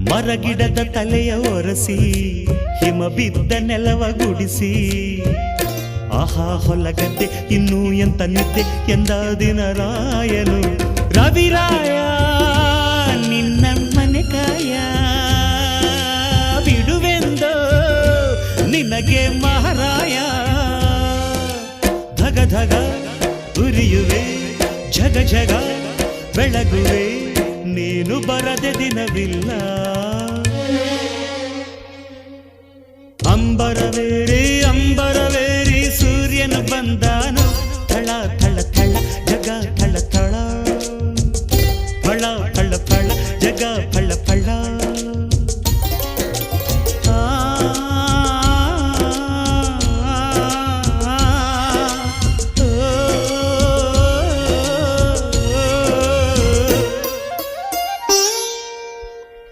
ಮರಗಿಡದ ತಲೆಯ ಒರೆಸಿ ಹಿಮ ಬಿದ್ದ ನೆಲವ ಗುಡಿಸಿ ಆಹಾ ಹೊಲಗದ್ದೆ ಇನ್ನೂ ಎಂತ ನಿದ್ದೆ ಎಂದ ದಿನರಾಯನು ರವಿರಾಯ ನಿನ್ನ ಮನೆ ಕಾಯ ಬಿಡುವೆಂದೋ ನಿನಗೆ ಮಹಾರಾಯ ಧಗ ಧಗ ಉರಿಯುವೆ ಜಗ ಜಗ ಬೆಳಗುವೆ ನೀನು ಬರದೆ ದಿನವಿಲ್ಲ ಅಂಬರವೇರಿ ಸೂರ್ಯನು ಬಂದಾನು ಥಳ ಥಳ ಥಳ ಜಗ ಥಳ ಥಳ ಫಳ ಫಳ ಫಳ ಜಗ ಫಳ